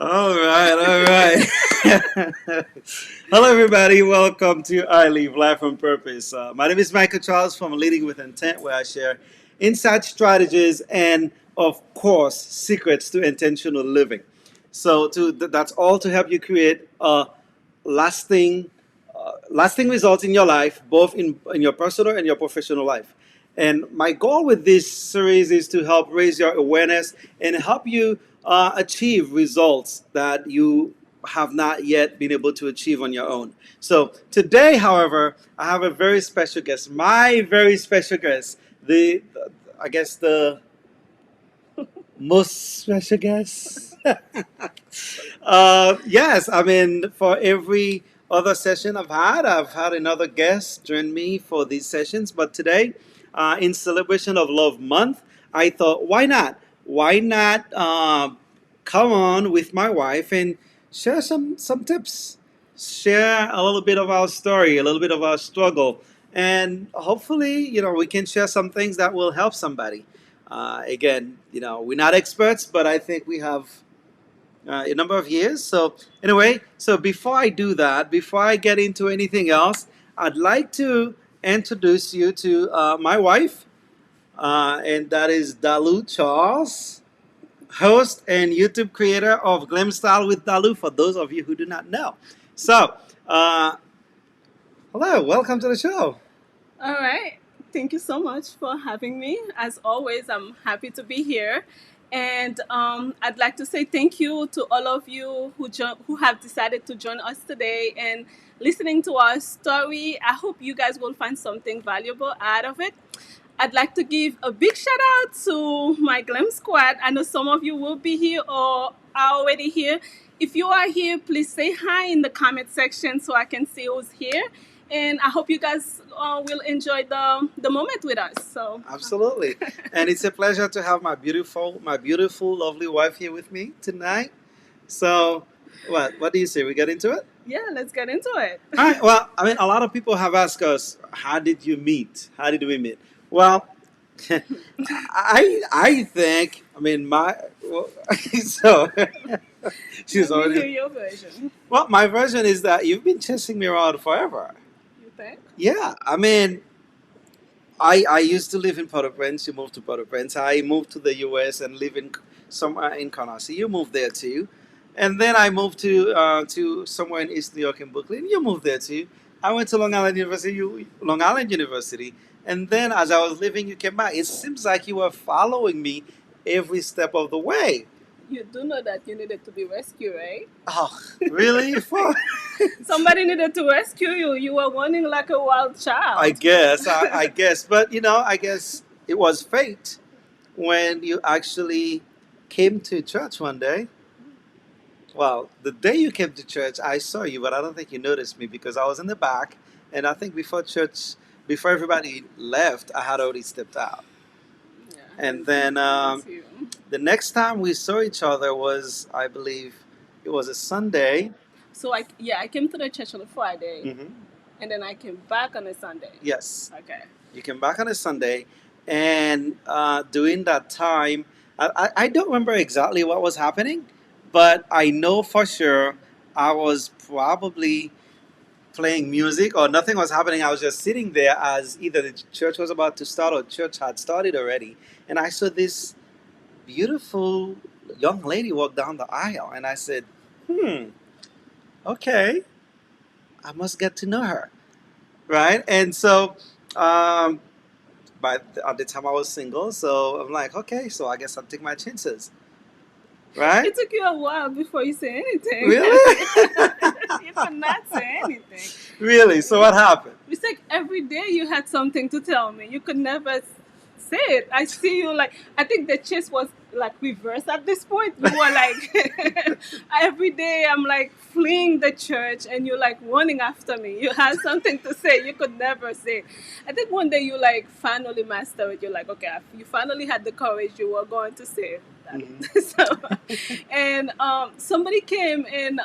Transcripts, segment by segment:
All right, all right. Hello, everybody. Welcome to iLive Life on Purpose. My name is Michael Charles from Leading with Intent, where I share insight strategies and, of course, secrets to intentional living. That's all to help you create a lasting, lasting results in your life, both in your personal and your professional life. And my goal with this series is to help raise your awareness and help you achieve results that you have not yet been able to achieve on your own. So today, however, I have a very special guest. My very special guest, I guess the most special guest. Yes, I mean, for every other session I've had another guest join me for these sessions. But today, in celebration of Love Month, I thought, why not? Why not come on with my wife and share some tips, share a little bit of our story, a little bit of our struggle, and hopefully, we can share some things that will help somebody. Again, we're not experts, but I think we have a number of years. So anyway, so before I do that, before I get into anything else, I'd like to introduce you to my wife, and that is Dalu Charles, host and YouTube creator of Glam Style with Dalu. For those of you who do not know, so hello, welcome to the show. All right. Thank you so much for having me. As always, I'm happy to be here. And I'd like to say thank you to all of you who have decided to join us today and listening to our story. I hope you guys will find something valuable out of it. I'd like to give a big shout out to my Glam Squad. I know some of you will be here or are already here. If you are here, please say hi in the comment section so I can see who's here. And I hope you guys will enjoy the moment with us. So Absolutely. And it's a pleasure to have my beautiful, lovely wife here with me tonight. So, what do you say? We get into it? yeah, let's get into it. All right. Well, I mean, a lot of people have asked us, how did you meet? How did we meet? Well, I think, I mean, so she's Let me hear already, your version. well, my version is that you've been chasing me around forever. You think? Yeah. I mean, I used to live in Port-au-Prince. You moved to Port-au-Prince. I moved to the U.S. and live in somewhere in Canarsie. You moved there too, and then I moved to somewhere in East New York in Brooklyn. You moved there too. I went to Long Island University, and then as I was leaving, you came back. It seems like you were following me every step of the way. You do know that you needed to be rescued, right? Oh, really? Somebody needed to rescue you. You were running like a wild I child. guess, I guess, but I guess it was fate when you actually came to church one day. Well, the day you came to church, I saw you, but I don't think you noticed me because I was in the back, and I think before everybody left, I had already stepped out. Yeah, And then it's you. the next time we saw each other was, I believe, it was a Sunday. So I came to the church on a Friday, Hmm. and then I came back on a Sunday. Yes, Okay. you came back on a Sunday, and during that time, I don't remember exactly what was happening, but I know for sure I was probably playing music or nothing was happening. I was just sitting there as either the church was about to start or church had started already, and I saw this beautiful young lady walk down the aisle, and I said, okay, I must get to know her, right? And so. Um, at the time I was single, so I'm like, okay, so I guess I'll take my chances, right? It took you a while before you say anything. Really? You could not say anything. Really? So what happened? It's like every day you had something to tell me. You could never say it. I see you like, I think the chase was like reversed at this point. You were like, every day I'm like fleeing the church and you're like running after me. You had something to say. You could never say it. I think one day you like finally mastered it. You're like, okay, you finally had the courage. You were going to say it. Hmm. So, and somebody came and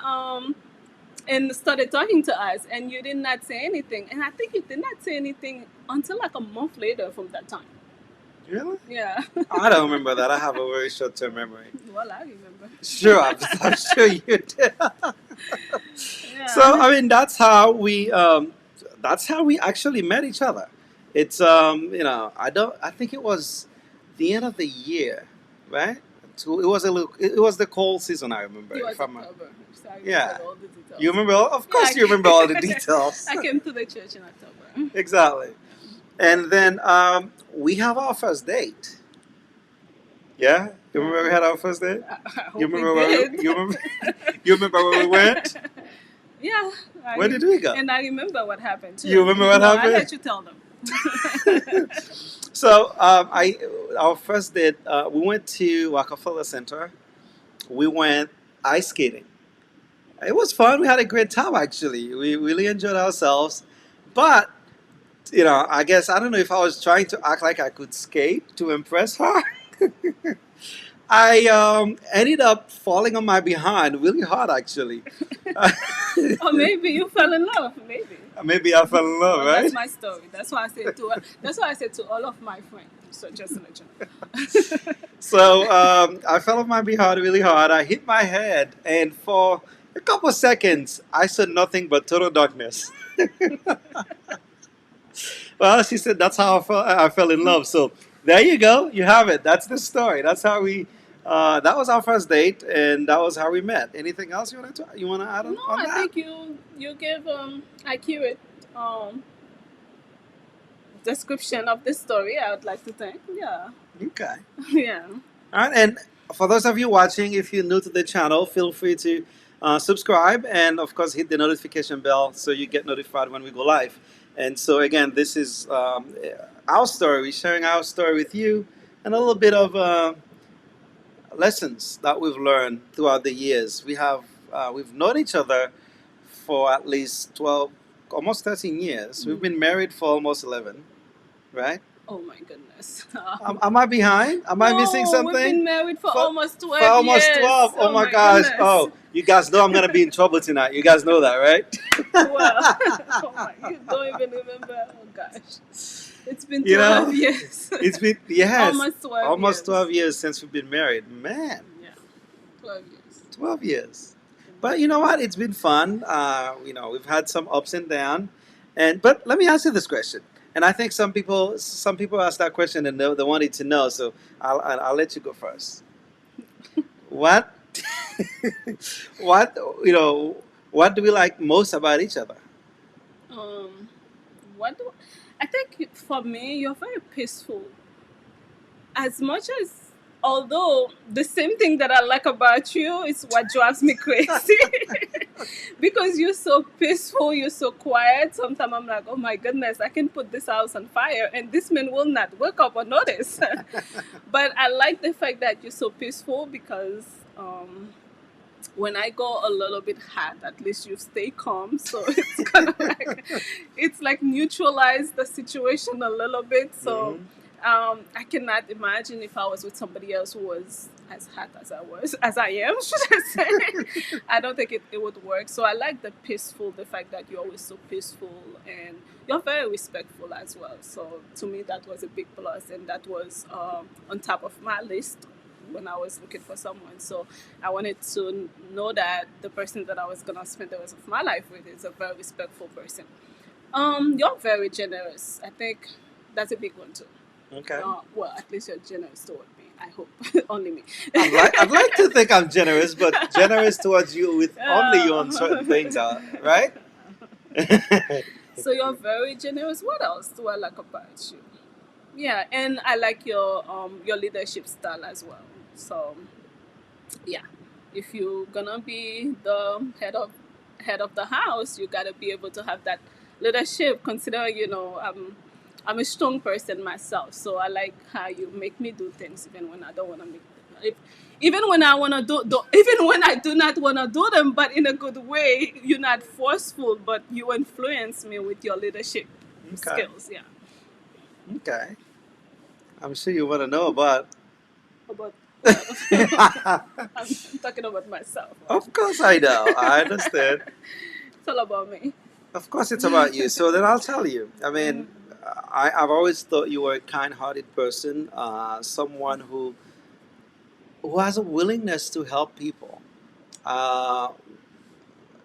started talking to us, and you did not say anything. And I think you did not say anything until like a month later from that time. Really? Yeah. I don't remember that. I have a very short-term memory. Well, I remember. Sure, I'm sure you did. So Yeah. I mean, that's how we actually met each other. It's I don't I think it was the end of the year, right? So it was a little, it was the cold season. I remember It if was I'm October, so I remember yeah. all the You details. remember all, of Yeah, course you remember all the details. I came to the church in October. Exactly. And then we have our first date. Yeah, you remember we Yeah. had our first date? I You hope we remember where did. you remember you remember where we went? Yeah, Where did we go? and I remember what happened You too. remember what No, I happened? let you tell them. So I our first date, we went to Rockefeller Center. We went ice skating. It was fun. We had a great time actually. We really enjoyed ourselves. But I guess I don't know if I was trying to act like I could skate to impress her. I ended up falling on my behind really hard actually. Or maybe you fell in love. Maybe. Maybe I fell in love, Well, that's right? my story. That's why I said to all of my friends. So just to let you know. So I fell on my behind really hard. I hit my head, and for a couple of seconds, I saw nothing but total darkness. Well, she said that's how I fell in love. So there you go. You have it. That's the story. That's how we. That was our first date, and that was how we met. Anything else you want to add No, on I that? think you gave accurate um description of the story. I would like to think. Yeah. Okay. Yeah. All right, and for those of you watching, if you're new to the channel, feel free to subscribe and, of course, hit the notification bell so you get notified when we go live. And so, again, this is our story. We're sharing our story with you and a little bit of lessons that we've learned throughout the years. We've known each other for at least 12, almost 13 years. We've Mm. been married for almost 11, right? Oh my goodness. Am I behind? Am I missing No, we've something? been married for For, almost for 12 almost years. 12. Oh Oh my my gosh. goodness. Oh, you guys know I'm going to be in trouble tonight. You guys know that, right? Well, oh my, you don't even remember. Oh gosh. It's been You 12 know, years. it's been, yes, Almost 12 almost years. 12 years since we've been married. Man, Yeah, 12 years. 12 years. But you know what? It's been fun. We've had some ups and downs. But let me ask you this question. And I think some people ask that question and they wanted to know. So I'll let you go first. What what what do we like most about each other? Um, what do I think for me, you're very peaceful. As much as, although the same thing that I like about you is what drives me crazy. Because you're so peaceful, you're so quiet. Sometimes I'm like, oh my goodness, I can put this house on fire and this man will not wake up or notice. But I like the fact that you're so peaceful because when I go a little bit hot, at least you stay calm. So it's kind of like it's like neutralize the situation a little bit. So Mhm. I cannot imagine if I was with somebody else who was as hot as I am, should I say. I don't think it would work. So I like the fact that you're always so peaceful and you're very respectful as well. So to me, that was a big plus, and that was on top of my list when I was looking for someone. So I wanted to know that the person that I was gonna spend the rest of my life with is a very respectful person. You're very generous. I think that's a big one too. Okay. Well, at least you're generous toward me. I hope only me. I'd like to think I'm generous, but generous towards you with only you on certain things, Uh, right? so you're very generous. What else do I like about you? Yeah, and I like your leadership style as well. So yeah, if you're gonna be the head of the house, you gotta be able to have that leadership. Considering I'm a strong person myself, so I like how you make me do things even when I don't want to make them. Even when I want to even when I do not want to do them, but in a good way. You're not forceful, but you influence me with your leadership Okay. skills. Yeah. Okay. I'm sure you want to know about. About well, I'm talking about myself, right? Of course I know. I understand. It's all about me. Of course, it's about you. So then I'll tell you. I mean, I've always thought you were a kind-hearted person, someone who has a willingness to help people. Uh,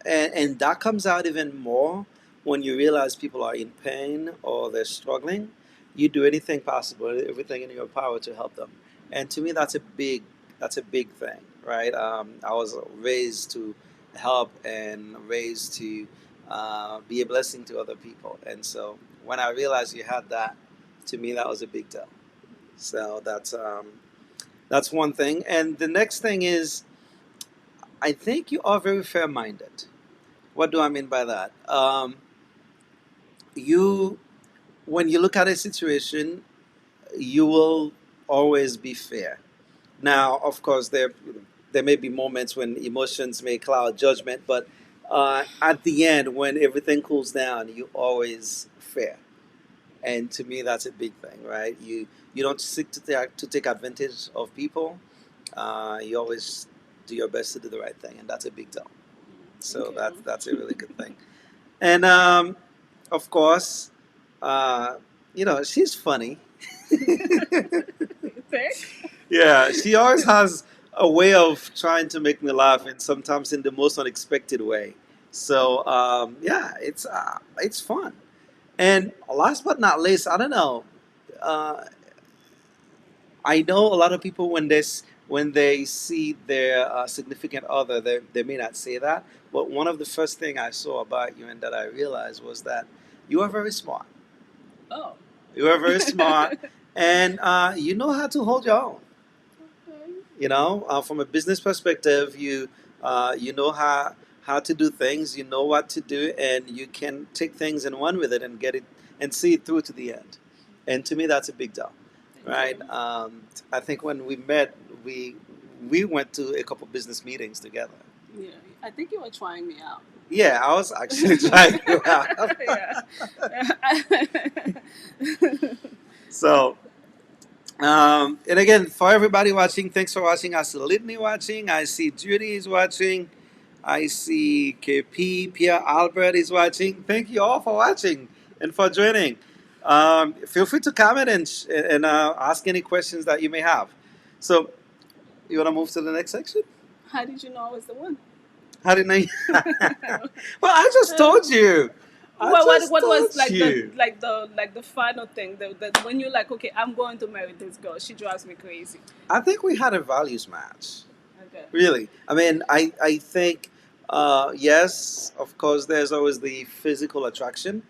and that comes out even more when you realize people are in pain or they're struggling. You do anything possible, everything in your power to help them. And to me, that's a big thing, right? I was raised to help and raised to be a blessing to other people. And so when I realized you had that, to me, that was a big deal. So that's one thing. And the next thing is, I think you are very fair-minded. What do I mean by that? You, when you look at a situation, you will always be fair. Now, of course, there may be moments when emotions may cloud judgment, but at the end, when everything cools down, you always fair. And to me, that's a big thing, right? You don't seek to take advantage of people. You always do your best to do the right thing, and that's a big deal. Thank So you. that's a really good thing. And of course, uh, she's funny. You think? Yeah, she always has a way of trying to make me laugh, and sometimes in the most unexpected way. So yeah, it's fun. And last but not least, I don't know. Uh, I know a lot of people when they see their significant other, they may not say that. But one of the first thing I saw about you and that I realized was that you are very smart. Oh. You are very smart, and you know how to hold your own. Okay. From a business perspective, you know how to do things. You know what to do, and you can take things and run with it and get it and see it through to the end. And to me, that's a big deal, Thank right? you. I think when we met, we went to a couple business meetings together. Yeah, I think you were trying me out. Yeah, I was actually trying you out. Yeah. So, and again, for everybody watching, thanks for watching. I see Lidney watching. I see Judy is watching. I see KP, Pierre Albert is watching. Thank you all for watching and for joining. Feel free to comment and ask any questions that you may have. So, you want to move to the next section? How did you know I was the one? How did I? Well, I just told you. I Well, just what told was like you. the final thing that when you're like, okay, I'm going to marry this girl. She drives me crazy. I think we had a values match. Okay. Really. I mean, I think, yes, of course, there's always the physical attraction,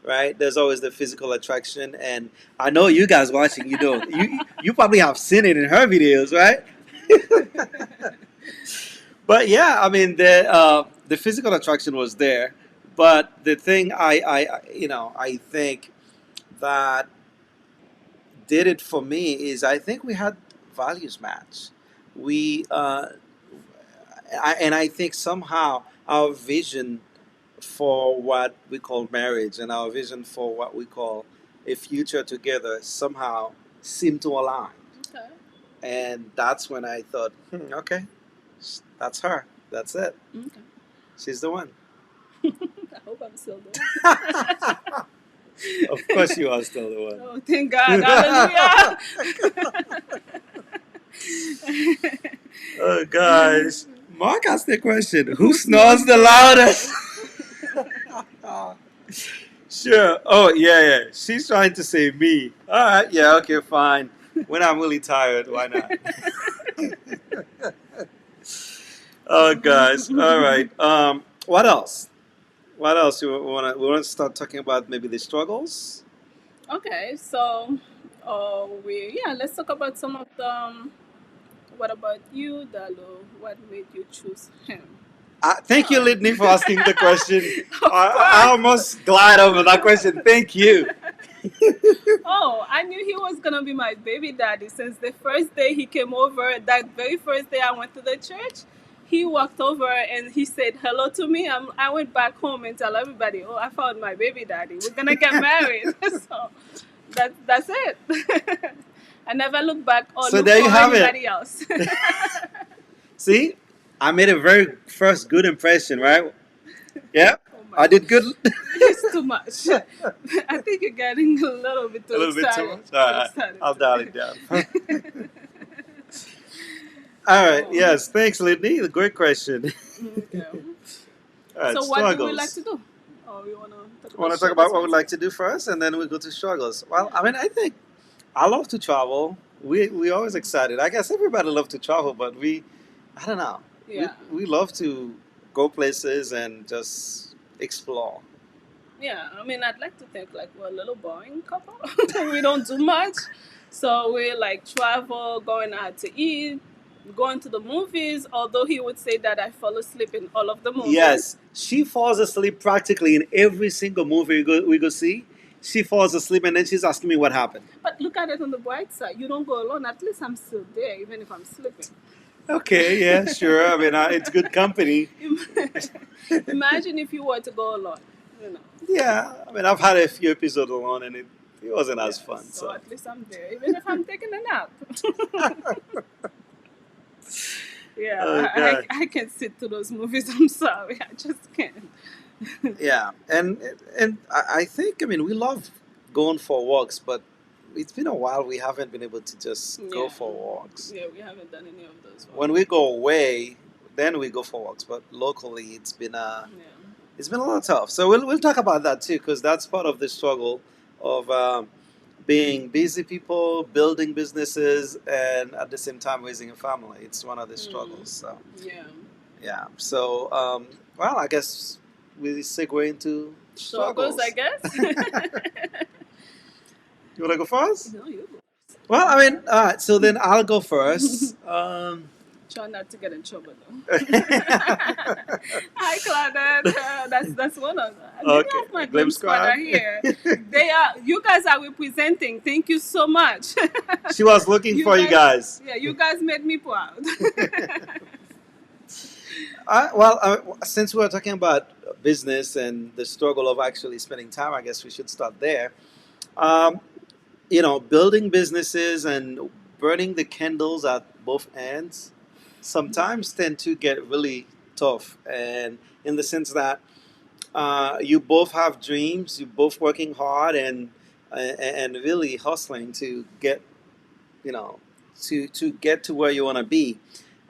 right? There's always the physical attraction. And I know you guys watching, you probably have seen it in her videos, right? But yeah, I mean, the physical attraction was there. But the thing I think that did it for me is I think we had values match. We and I think somehow our vision for what we call marriage and our vision for what we call a future together somehow seemed to align. Okay. And that's when I thought, okay, that's her. That's it. Okay. She's the one. I hope I'm still there. Of course, you are still the one. Oh, thank God. Hallelujah. Oh, guys. Mark asked the question, who snores the loudest? Sure. Oh, yeah, yeah. She's trying to say me. All right. Yeah. Okay. Fine. When I'm really tired, why not? Oh, guys. All right. What else? What else? We want to start talking about maybe the struggles. Okay, so let's talk about some of the. What about you, Dalo? What made you choose him? Thank you, Oh. Lidney, for asking the question. Of I course. almost glide over that question. Thank you. Oh, I knew he was gonna be my baby daddy since the first day he came over. That very first day I went to the church, he walked over and he said hello to me. I went back home and tell everybody, "Oh, I found my baby daddy. We're gonna get married." So that's it. I never look back or So look there you for have it. anybody else. See, I made a very first good impression, right? Yep. Oh I did good. It's too much. I think you're getting a little bit A too little bit too excited. much. All Too right, excited I'll dial it today. down. All right. Oh, Yes. Thanks, Lidney. The great question. okay. All right. So, what do we like Struggles. to do? Oh, you wanna talk I want about to talk about struggles what we'd first? like to do first, and then we go to struggles. Well, I Yeah. mean, I think I love to travel. We always excited. I guess everybody loves to travel, but I don't know. We Yeah. we love to go places and just explore. Yeah, I mean, I'd like to think like we're a little boring couple. We don't do much, so we like travel, going out to eat, going to the movies. Although he would say that I fall asleep in all of the movies, Yes, she falls asleep practically in every single movie we go see. She falls asleep, and then she's asking me what happened. but look at it on the bright side. You don't go alone. At least I'm still there, even if I'm sleeping. Okay, yeah, sure. I mean, it's good company. Imagine if you were to go alone. You know. Yeah, I mean, I've had a few episodes alone, and it wasn't as Yeah. fun. So So, at least I'm there, even if I'm taking a nap. oh Yeah, god, I can sit through those movies. I'm sorry, I just can't. yeah, and I think, I mean, we love going for walks, but it's been a while we haven't been able to just go Yeah, for walks. yeah, we haven't done any of those When ones. we go away, then we go for walks, but locally, Yeah. it's been a little tough. So we'll talk about that too, because that's part of the struggle of being busy people, building businesses, and at the same time raising a family. It's one of the Mm, struggles. So yeah. yeah. So well, I guess we segue into Struggles, I struggles. guess. You want to go first? No, you go. Well, I mean, all right. So then I'll go first. Try not to get in trouble though. Hi, Claudette. That's one of them. Many Okay, of my Glim Glim Squad Squad. are here. They are. You guys are representing. Thank you so much. She was looking You for you guys. guys. Yeah, you guys made me proud. Well, since we're talking about business and the struggle of actually spending time, I guess we should start there. Um, building businesses and burning the candles at both ends sometimes tend to get really tough. And in the sense that you both have dreams, you both working hard and really hustling to get you know to get to where you want to be.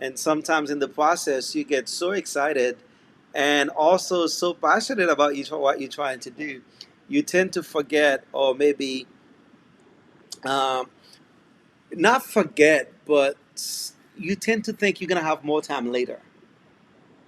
And sometimes in the process you get so excited and also so passionate about what you're trying to do, you tend to forget, or maybe um, not forget, but you tend to think you're going to have more time later,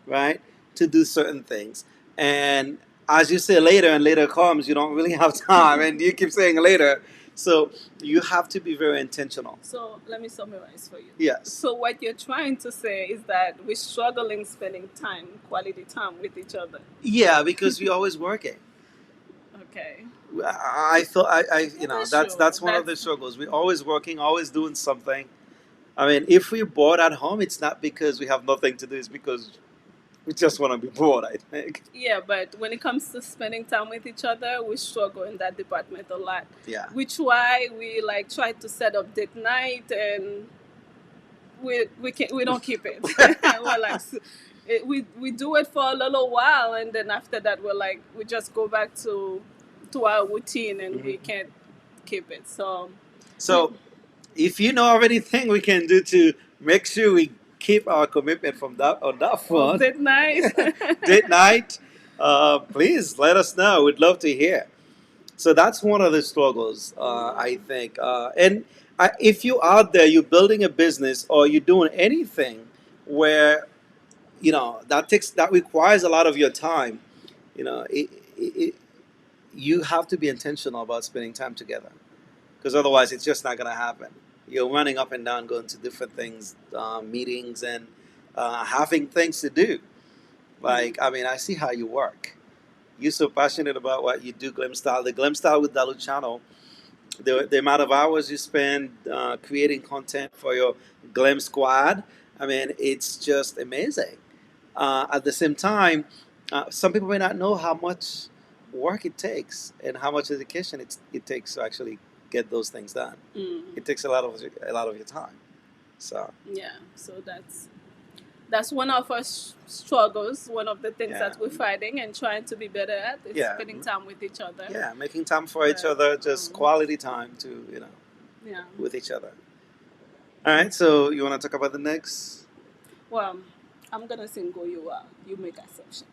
right, to do certain things. And as you say, later and later comes, you don't really have time, and you keep saying later. So you have to be very intentional. So let me summarize for you. Yes. So what you're trying to say is that we're struggling spending time, quality time with each other. Yeah, because we're always working. Okay. I thought Yeah, that's that's true. one of the That's struggles. We're always working, always doing something. I mean, if we're bored at home, it's not because we have nothing to do. It's because we just want to be bored, I think. yeah, but when it comes to spending time with each other, we struggle in that department a lot. Yeah. We like try to set up date night and we don't keep it. We're like we do it for a little while and then after that we just go back to our routine and we Mhm. can't keep it. So we So, if you know of anything we can do to make sure we keep our commitment from that on that of front, date night. date night, please let us know. We'd love to hear. So that's one of the struggles, I Mm. think. If you out there, you're building a business or you're doing anything where that requires a lot of your time. You know, you have to be intentional about spending time together, because otherwise, it's just not going to happen. You're running up and down, going to different things, meetings, and having things to do. Mm. Like, I mean, I see how you work. You're so passionate about what you do, Glim Style. The Glim Style with Dalu channel, the amount of hours you spend creating content for your Glim Squad, I mean, it's just amazing. At the same time, some people may not know how much work it takes and how much dedication it takes to actually get those things done. Mm. It takes a lot of your time. So Yeah, so That's one of our struggles. One of the things Yeah. that we're fighting and trying to be better at is Yeah. spending time with each other. Yeah. Making time for each But other, just quality time to, yeah, with each other. All right. So you want to talk about the next? well, I'm gonna single you out. You make assumptions.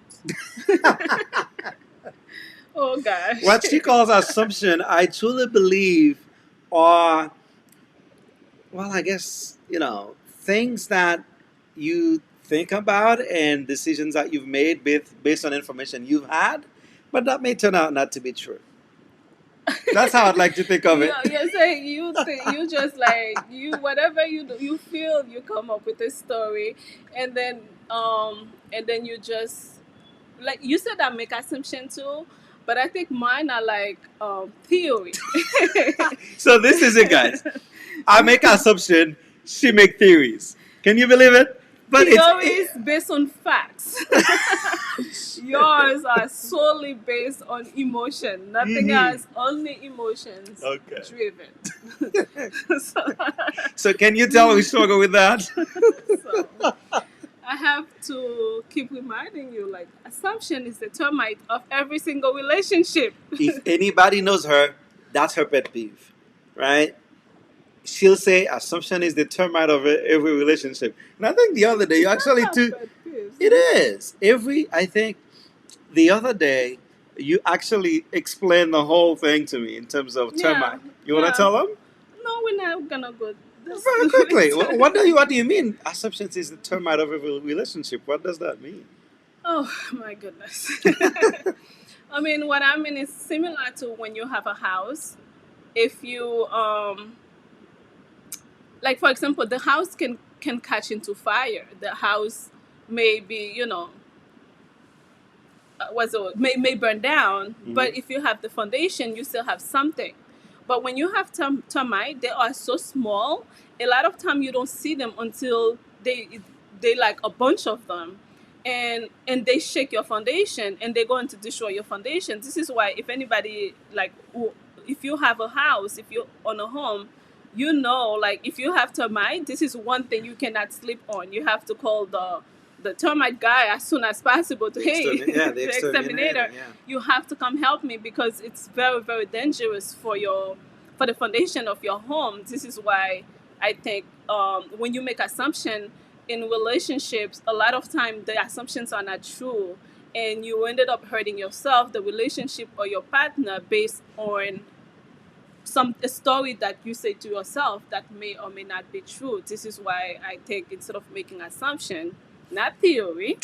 Oh gosh. What she calls assumption, I truly believe are, well, I guess, things that you think about and decisions that you've made based on information you've had, but that may turn out not to be true. That's how I'd like to think of it. You're saying you just like you whatever you do you feel you come up with a story and then you just like you said I make assumption too, but I think mine are like theory. So this is it, guys. I make assumption, she make theories. Can you believe it? But Theories based on facts. Yours are solely based on emotion. Nothing Mhm. else, only emotions Okay. driven. so, So can you tell we struggle with that? so I have to keep reminding you like assumption is the termite of every single relationship. If anybody knows her, that's her pet peeve, right? She'll say assumption is the termite of every relationship. And I think the other day you It's not actually my too. pet peeves. It is I think the other day you actually explained the whole thing to me in terms of Yeah, termite. You want to yeah. tell them No, we're not gonna go this. very quickly? What do you mean? Assumptions is the termite of every relationship. What does that mean? Oh my goodness. I mean, what I mean is similar to when you have a house. If you like for example, the house can catch into fire. The house may be, what's the word? May burn down, Mhm. but if you have the foundation, you still have something. But when you have termite, they are so small. A lot of time you don't see them until they like a bunch of them, and they shake your foundation and they're going to destroy your foundation. This is why if anybody like if you have a house, if you own a home, like if you have termite, this is one thing you cannot sleep on. You have to call the termite guy as soon as possible to hey The the exterminator. exterminator, you have to come help me because it's very very dangerous for the foundation of your home. This is why I think when you make assumption in relationships, a lot of time the assumptions are not true, and you ended up hurting yourself, the relationship, or your partner based on a story that you say to yourself that may or may not be true. This is why I think instead of making assumption, not theory,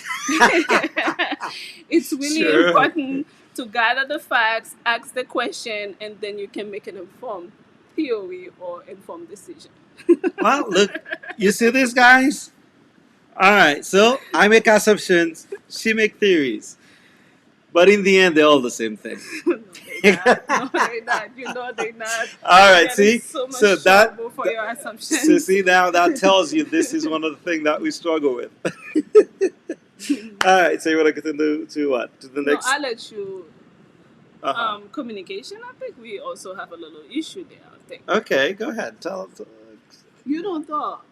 it's really Sure. important to gather the facts, ask the question, and then you can make an informed theory or informed decision. Well, look, you see this, guys? All right, so I make assumptions, she make theories, but in the end, they're all the same thing. No, they not. No, they not. You know they not. All You're right, getting see, so much so that, trouble for your so assumptions. see now that tells you this is one of the things that we struggle with. All right, so you want to get to what? To the No, next? I'll let you. Uh-huh. Communication. I think we also have a little issue there. I think Okay, go ahead. Tell. you don't talk.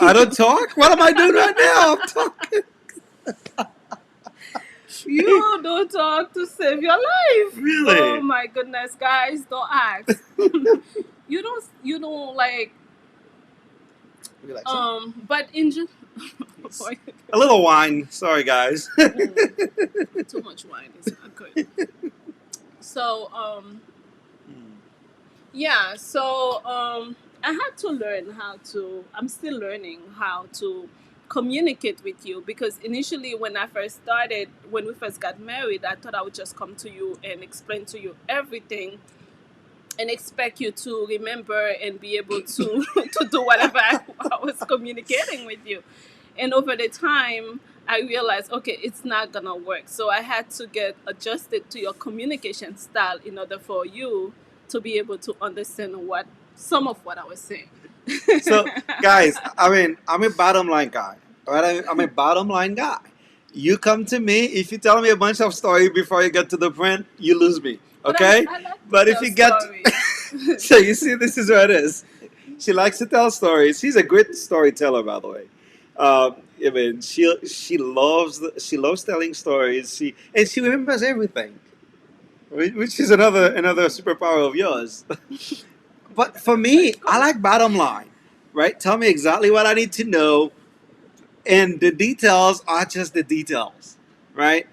I don't talk. What am I doing right now? I'm talking. You don't talk to save your life. Really? Oh my goodness, guys, don't ask. You don't like Would you like some? but in A little wine. Sorry, guys. too much wine is not good. So yeah, so I had to learn how to. I'm still learning how to communicate with you because initially when I first started, when we first got married, I thought I would just come to you and explain to you everything and expect you to remember and be able to to do whatever I was communicating with you. And over the time, I realized, okay, it's not gonna work. So I had to get adjusted to your communication style in order for you to be able to understand what some of what I was saying. So, guys, I mean, I'm a bottom line guy. Right? I'm a bottom line guy. You come to me, if you tell me a bunch of story before you get to the point, you lose me. But Okay? I like to But if tell you get. stories. So, you see, this is what it is. She likes to tell stories. She's a great storyteller, by the way. I mean, she loves telling stories. She remembers everything, which is another superpower of yours. But for me, That's I good. like bottom line, right? Tell me exactly what I need to know, and the details are just the details, right?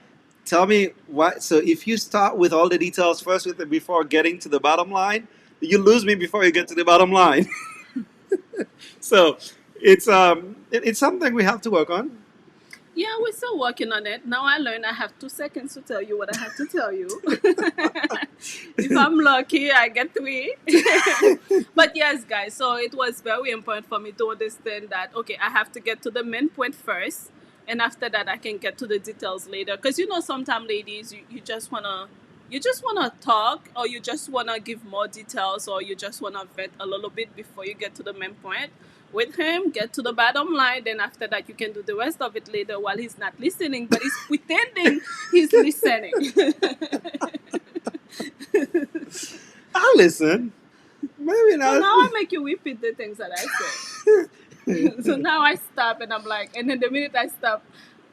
Tell me what. So if you start with all the details first, before getting to the bottom line, you lose me before you get to the bottom line. So it's something we have to work on. Yeah, we're still working on it. Now I learned I have 2 seconds to tell you what I have to tell you. If I'm lucky, I get three. But yes, guys, so it was very important for me to understand that, okay, I have to get to the main point first. And after that, I can get to the details later. Because, sometimes ladies, you just want to. You just want to talk, or you just want to give more details, or you just want to vet a little bit before you get to the main point with him, get to the bottom line. Then after that, you can do the rest of it later while he's not listening, but he's pretending he's listening. I listen. Maybe So not. now I make you repeat the things that I say. So now I stop and I'm like, and then the minute I stop,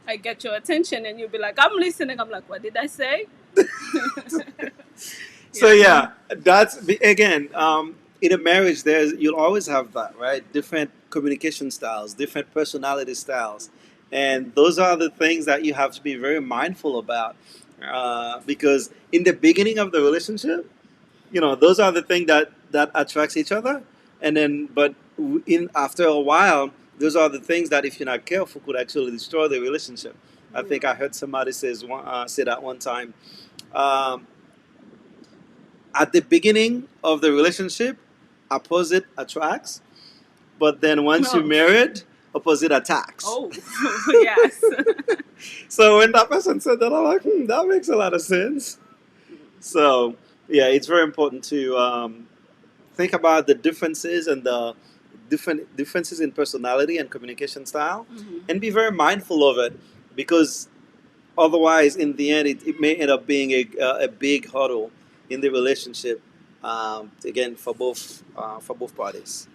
I get your attention and you'll be like, I'm listening. I'm like, what did I say? So Yeah. yeah, again, in a marriage, you'll always have that, right? Different communication styles, different personality styles, and those are the things that you have to be very mindful about, because in the beginning of the relationship, those are the things that attracts each other, and then but in after a while, those are the things that, if you're not careful, could actually destroy the relationship. I Yeah. think I heard somebody say that one time. Um, at the beginning of the relationship, opposite attracts, but then once you're Oh, married, opposite attacks. oh, yes. So when that person said that, I'm like, that makes a lot of sense. So yeah, it's very important to think about the differences and the different differences in personality and communication style, Hmm. and be very mindful of it, because otherwise, in the end, it may end up being a big hurdle in the relationship. Again, for both parties.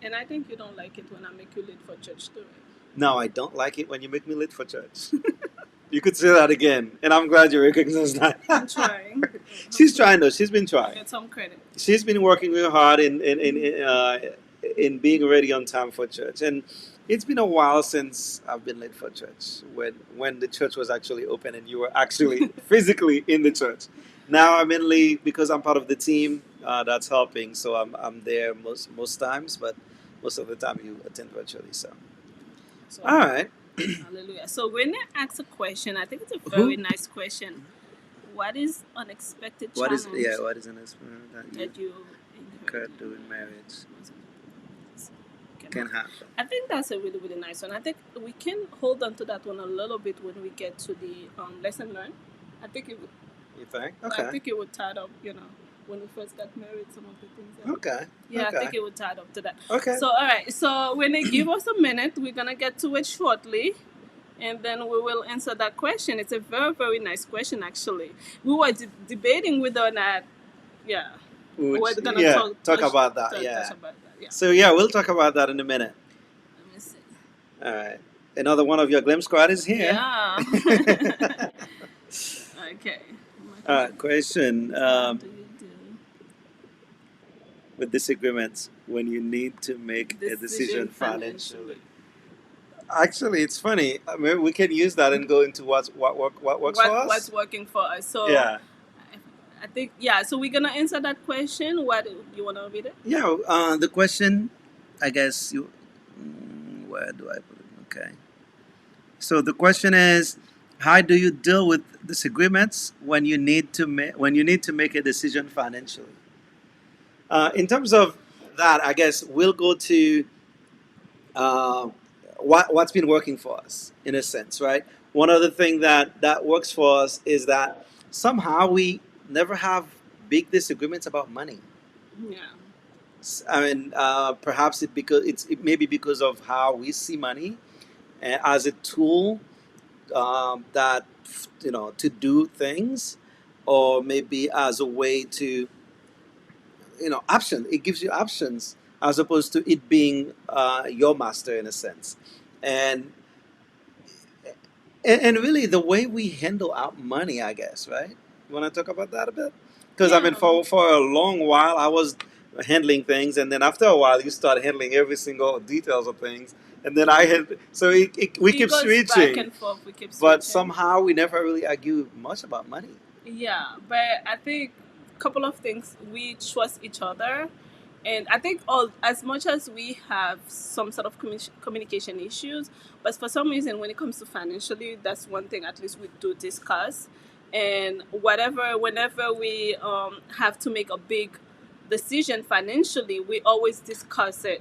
And I think you don't like it when I make you late for church too. No, I don't like it when you make me late for church. You could say that again, and I'm glad you recognize that. I'm trying. She's trying though. She's been I'll trying. get some credit. She's been working real hard in being ready on time for church, and it's been a while since I've been late for church. When the church was actually open and you were actually physically in the church. Now I'm mainly, because I'm part of the team that's helping, so I'm there most times, but most of the time you attend virtually. So So, all right, hallelujah. So, when they ask a question, I think it's a very who? nice question. What is unexpected challenge What is an experience that you that you occurred inherited? during marriage Can can happen. happen? I think that's a really, really nice one. I think we can hold on to that one a little bit when we get to the lesson learned. I think it would. You think? I Okay. think it would tie up. When we first got married, some of the things. That Okay. Yeah, I Okay. think it would tie up to that. Okay. So, all right. So, when they give us a minute, we're gonna get to it shortly, and then we will answer that question. It's a very, very nice question, actually. We were debating whether or not, yeah, we're gonna Yeah, talk about that. touch Yeah. about that. Yeah. So yeah, we'll talk about that in a minute. Let me see. All right. Another one of your Glim Squad is here. Yeah. Okay. All right. Question. What do you do? With disagreements when you need to make a decision financially. Actually, it's funny. I mean, we can use that and go into what works for us. What's working for us? So Yeah. I think, yeah. So we're gonna answer that question. What you wanna read it? Yeah. The question, I guess where do I put it? Okay. So the question is, how do you deal with disagreements when you need to make a decision financially? In terms of that, I guess we'll go to uh, what's been working for us in a sense, right? One other thing that works for us is that somehow we never have big disagreements about money. Yeah. I mean, perhaps it may be because of how we see money as a tool that to do things, or maybe as a way to option. It gives you options as opposed to it being your master in a sense. and and really the way we handle our money, I guess, right? You want to talk about that a bit? Because I mean, Yeah, for a long while, I was handling things, and then after a while, you start handling every single details of things, and then I had so we it keep goes back switching, and forth. We keep but switching. somehow we never really argue much about money. Yeah, but I think a couple of things, we trust each other, and I think all as much as we have some sort of communication issues, but for some reason when it comes to financially, that's one thing at least we do discuss, and whatever whenever we have to make a big decision financially, we always discuss it,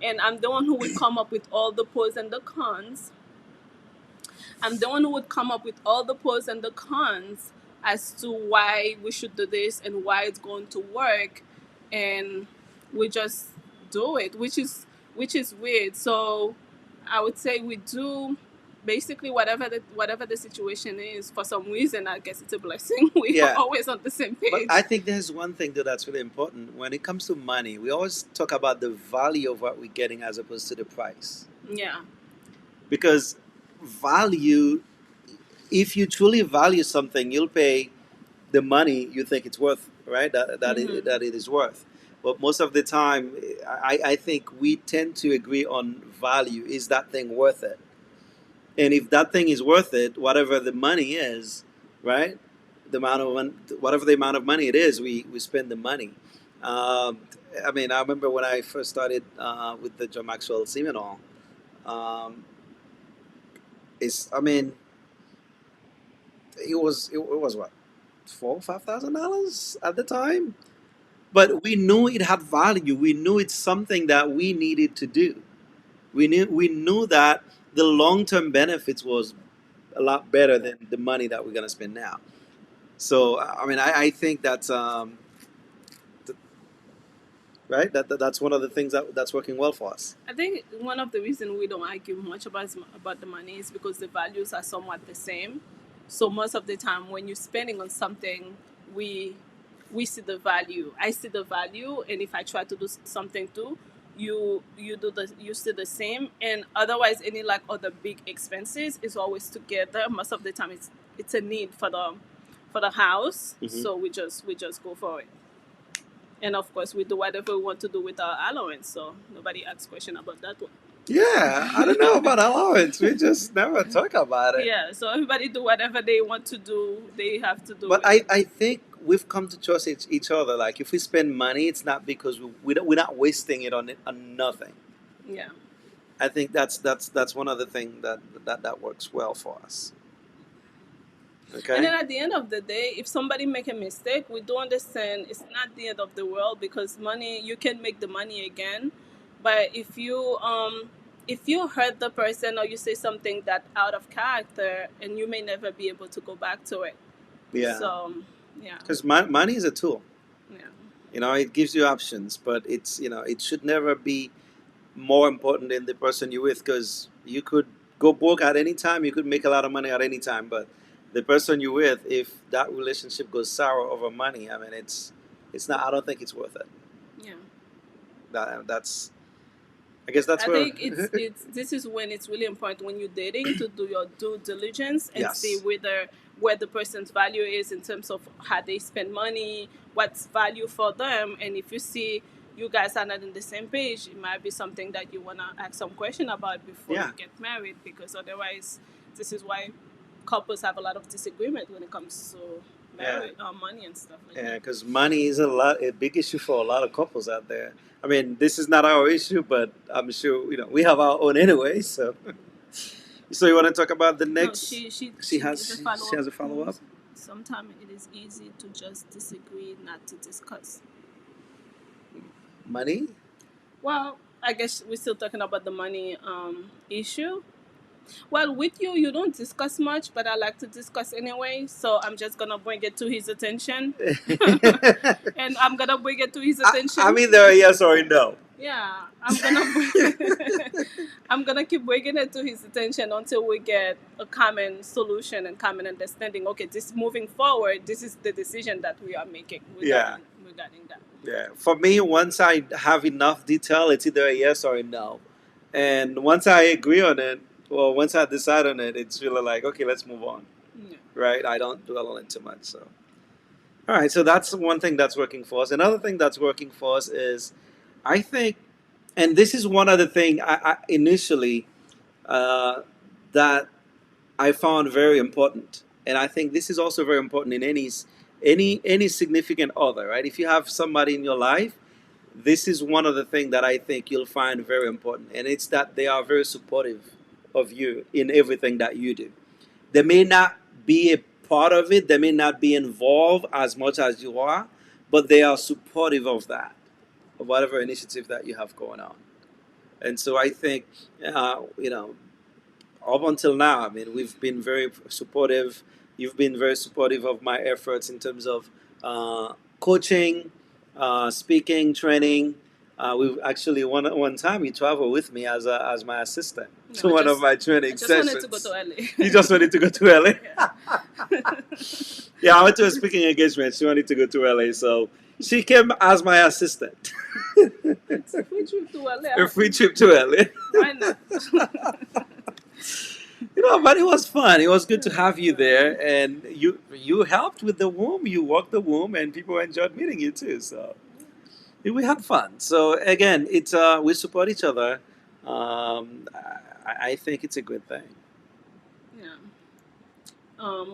and I'm the one who would come up with all the pros and the cons. I'm the one who would come up with all the pros and the cons as to why we should do this and why it's going to work, and we just do it, which is weird. So I would say we do basically whatever the situation is. For some reason, I guess it's a blessing. We are Yeah, always on the same but page. I think there's one thing that's really important when it comes to money. We always talk about the value of what we're getting as opposed to the price, Yeah. because value, if you truly value something, you'll pay the money you think it's worth, right? Mm-hmm. That it is worth. But most of the time, I think we tend to agree on value. Is that thing worth it? And if that thing is worth it, whatever the money is, right? The amount of whatever the amount of money it is, we spend the money. Um, I mean, I remember when I first started with the John Maxwell Seminole. Um, I mean, it was what, $4,000 or $5,000 at the time, but we knew it had value. We knew it's something that we needed to do. We knew that the long term benefits was a lot better than the money that we're gonna spend now. So I mean, I think that's th- right. That's one of the things that's working well for us. I think one of the reasons we don't argue much about the money is because the values are somewhat the same. So most of the time, when you're spending on something, we we see the value. I see the value, and if I try to do something too, you see the same. And otherwise, any like other big expenses is always together. Most of the time, it's a need for the house. Hmm. So we just go for it. And of course, we do whatever we want to do with our allowance. So nobody asks question about that one. Yeah, I don't know about allowance. We just never talk about it. Yeah, so everybody do whatever they want to do. They have to do But it. I think we've come to trust each other. Like if we spend money, it's not because we're not wasting it on nothing. Yeah. I think that's one other thing that works well for us. And Okay. then at the end of the day, if somebody make a mistake, we do understand it's not the end of the world, because money, you can make the money again. But if you hurt the person or you say something that out of character, and you may never be able to go back to it. Yeah, So yeah. because money is a tool. Yeah. It gives you options, but it should never be more important than the person you're with, because you could go broke at any time. You could make a lot of money at any time, but the person you're with, if that relationship goes sour over money, I mean, it's not. I don't think it's worth it. Yeah. That's. I guess that's I where. think it's this is when it's really important when you're dating to do your due diligence and see Yes. where the person's value is in terms of how they spend money, what's value for them, and if you see you guys are not on the same page, it might be something that you wanna ask some question about before you Yeah. get married, because otherwise, this is why couples have a lot of disagreement when it comes to Yeah. marriage, money and stuff like Yeah, that. because money is a big issue for a lot of couples out there. I mean, this is not our issue, but I'm sure we have our own anyway. So, so you want to talk about the No, next? she she She she gives a has follow she up. has a follow up. Sometimes it is easy to just disagree, not to discuss. Money. Well, I guess we're still talking about the money issue. Well, with you, you don't discuss much, but I like to discuss anyway. So I'm just gonna bring it to his attention, and I'm gonna bring it to his I'm attention. either a yes or a no. Yeah, I'm gonna I'm gonna keep bringing it to his attention until we get a common solution and common understanding. Okay, this moving forward, this is the decision that we are making Yeah, regarding that. yeah. For me, once I have enough detail, it's either a yes or a no. And once I agree on it, well, once I decide on it, it's really like, okay, let's move on, Yeah. right? I don't dwell on it too much. So, all right, so that's one thing that's working for us. Another thing that's working for us is, I think, and this is one other thing I initially uh, that I found very important, and I think this is also very important in any significant other, right? If you have somebody in your life, this is one of the things that I think you'll find very important, and it's that they are very supportive of you in everything that you do. They may not be a part of it, they may not be involved as much as you are, but they are supportive of that, of whatever initiative that you have going on. And so I think, you know, up until now, I mean, we've been very supportive. You've been very supportive of my efforts in terms of coaching, speaking, training. We've actually one time you traveled with me as my assistant No, to one of my I training just wanted to go to sessions. LA. You just wanted to go to LA. Yeah. Yeah, I went to a speaking engagement. She wanted to go to LA, so she came as my assistant. It's a free trip to A LA. free trip to LA. Why not? But it was fun. It was good to have you Right. there, and you helped with the womb. You walked the womb, and people enjoyed meeting you too. So we had fun. So again, it's we support each other. I think it's a good thing. Yeah.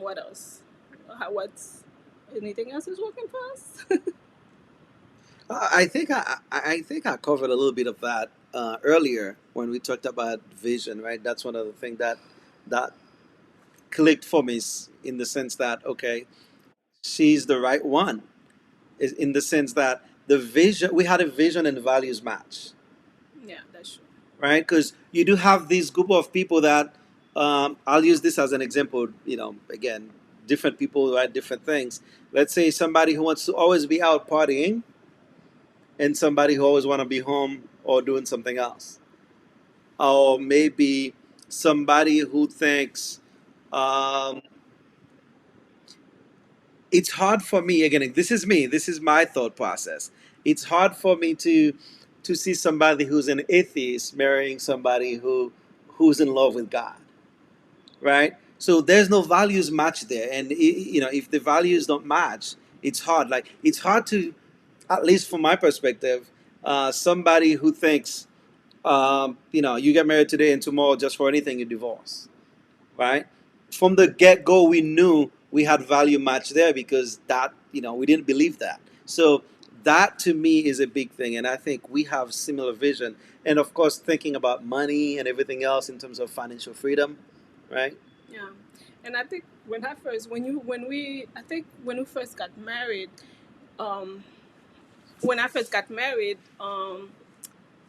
What else? What's anything else is working for us? I think I covered a little bit of that earlier when we talked about vision. Right, that's one of the things that clicked for me in the sense that okay, she's the right one. In the sense that the vision we had a vision and values match, Yeah, that's true. right? Because you do have this group of people that I'll use this as an example. Again, different people write different things. Let's say somebody who wants to always be out partying, and somebody who always want to be home or doing something else, or maybe somebody who thinks um, it's hard for me. Again, this is me. This is my thought process. It's hard for me to see somebody who's an atheist marrying somebody who's in love with God, right? So there's no values match there, and if the values don't match, it's hard. Like it's hard to, at least from my perspective, somebody who thinks, you get married today and tomorrow just for anything you divorce, right? From the get go, we knew we had value match there because that, we didn't believe that. So that to me is a big thing. And I think we have similar vision. And of course, thinking about money and everything else in terms of financial freedom, right? Yeah, and I think I think when we first got married, um, when I first got married,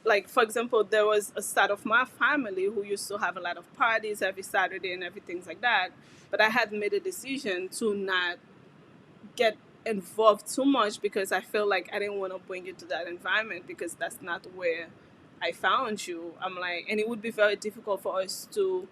like for example, there was a side of my family who used to have a lot of parties every Saturday and everything like that. But I had made a decision to not get involved too much because I feel like I didn't want to bring you to that environment because that's not where I found you. I'm like, and it would be very difficult for us to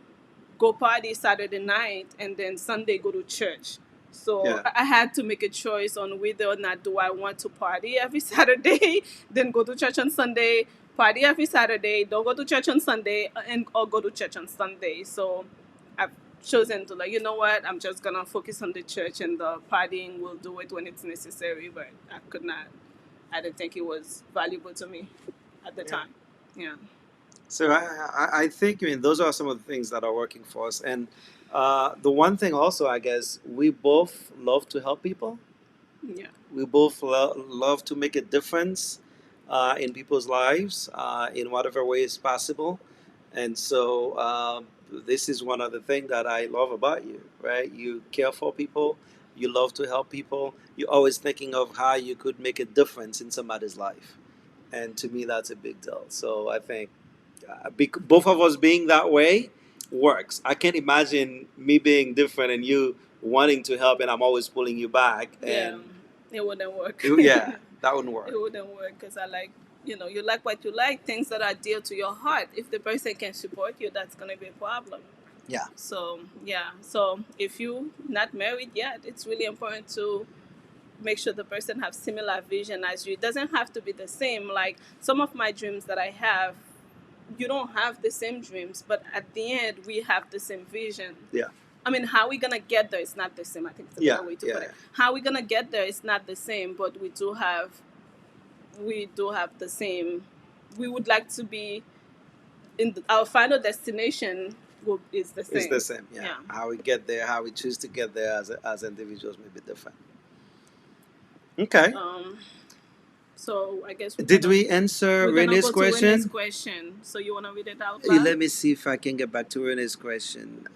go party Saturday night and then Sunday go to church. So Yeah. I had to make a choice on whether or not do I want to party every Saturday, then go to church on Sunday, party every Saturday, don't go to church on Sunday, and or go to church on Sunday. So I've chosen to like, you know what, I'm just gonna focus on the church and the partying will do it when it's necessary, but I could not. I didn't think it was valuable to me at the Yeah. time. Yeah. So I think, those are some of the things that are working for us. And the one thing also, I guess, we both love to help people. Yeah. We both love to make a difference in people's lives in whatever way is possible. And so this is one of the things that I love about you, right? You care for people, you love to help people, you're always thinking of how you could make a difference in somebody's life. And to me, that's a big deal. So I think both of us being that way works. I can't imagine me being different and you wanting to help, and I'm always pulling you back. Yeah, And it wouldn't work. yeah, that wouldn't It work. wouldn't work because I like, you like what you like, things that are dear to your heart. If the person can support you, that's going to be a problem. Yeah, So, yeah. So, if you not married yet, it's really important to make sure the person have similar vision as you. It doesn't have to be the same. Like some of my dreams that I have, you don't have the same dreams, but at the end we have the same vision. Yeah. I mean, how we gonna get there is not the same. I think it's a Yeah. better way to Yeah. put it. How we gonna get there is not the same, but we do have the same. We would like to be our final destination is the It's the same. same. Yeah. Yeah. How we get there, how we choose to get there as individuals may be different. Okay. Um. So I guess Did we answer we're gonna Renee's go to Renee's question? question. So you wanna read it out Let loud? me see if I can get back to Renee's question.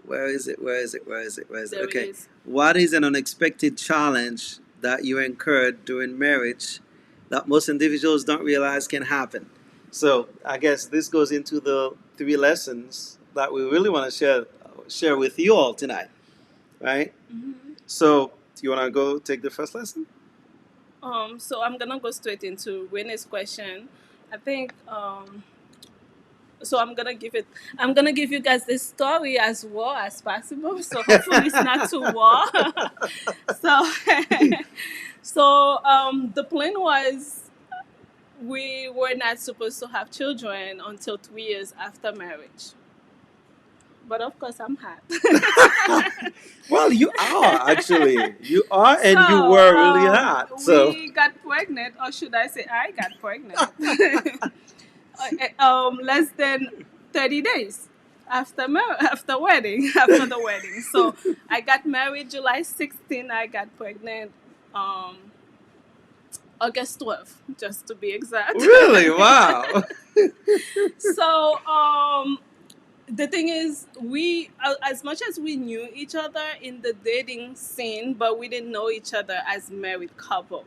Where is it? Where is it? Where is it? Where is it? There it Okay. is. What is an unexpected challenge that you incurred during marriage that most individuals don't realize can happen? So I guess this goes into the three lessons that we really want to share with you all tonight, right? Hmm. So do you want to go take the first lesson? So I'm gonna go straight into Renee's question. I think so I'm gonna give you guys this story as raw as possible. So hopefully it's not too raw. so the plan was we were not supposed to have children until 3 years after marriage. But of course I'm hot. Well, you are actually. You are, So and you were really hot. So we got pregnant, or should I say I got pregnant? Less than 30 days after wedding after the wedding. So I got married July 16. I got pregnant um, August 12th, just to be exact. really, wow. So the thing is, we as much as we knew each other in the dating scene, but we didn't know each other as married couple.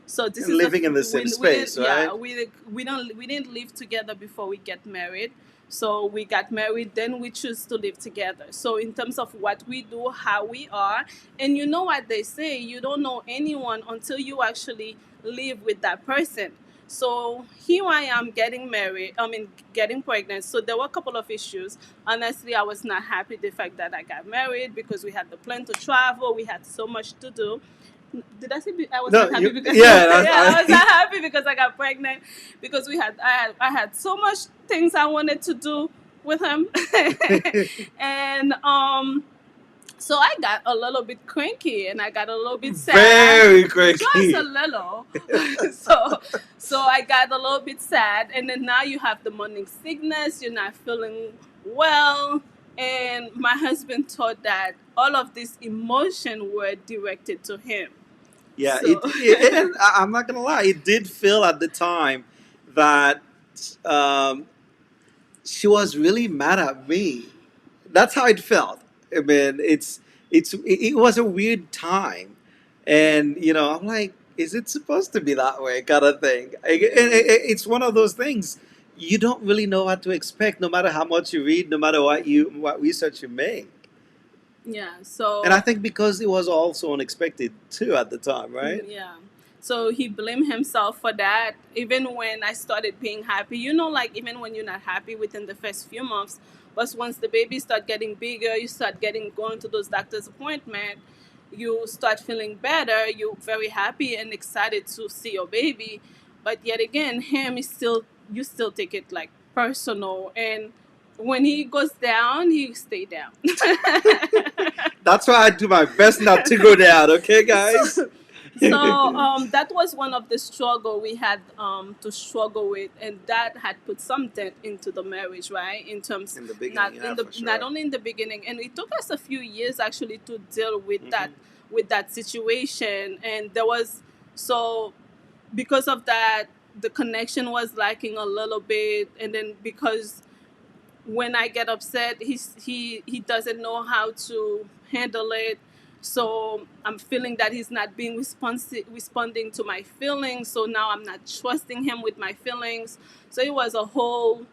So this is Living in the same we didn't, space, yeah, right? we didn't live together before we get married. So we got married, then we choose to live together. So in terms of what we do, how we are, and you know what they say, you don't know anyone until you actually live with that person. So here I am getting married, I mean getting pregnant. So there were a couple of issues. Honestly, I was not happy the fact that I got married because we had the plan to travel, we had so much to do. Did I say I was No, not happy because yeah, yeah, I was not happy because I got pregnant because I had so much things I wanted to do with him. And so I got a little bit cranky and I got a little bit sad. very Just a cranky. little. So I got a little bit sad, and then now you have the morning sickness, you're not feeling well. And my husband thought that all of this emotion were directed to him. Yeah, So and I'm not gonna lie, it did feel at the time that um, she was really mad at me. That's how it felt. I mean, it was a weird time, and I'm like, is it supposed to be that way, kind of thing? It's one of those things you don't really know what to expect, no matter how much you read, no matter what research you make. yeah, And I so think because it was also unexpected too at the time, right? yeah. So he blamed himself for that. Even when I started being happy, like even when you're not happy within the first few months, but once the baby start getting bigger, you start getting going to those doctor's appointment, you start feeling better. You're very happy and excited to see your baby, but yet again, him is still you still take it like personal, and when he goes down, he stay down. That's why I do my best not to go down. Okay, guys. so so that was one of the struggle we had to struggle with, and that had put some dent into the marriage, right? In terms In the beginning, not yeah, in the for not sure. only in the beginning, and it took us a few years actually to deal Hmm. with that situation, and there was so because of that the connection was lacking a little bit, and then because when I get upset, he doesn't know how to handle it. So I'm feeling that he's not being responding to my feelings. So now I'm not trusting him with my feelings. So it was a whole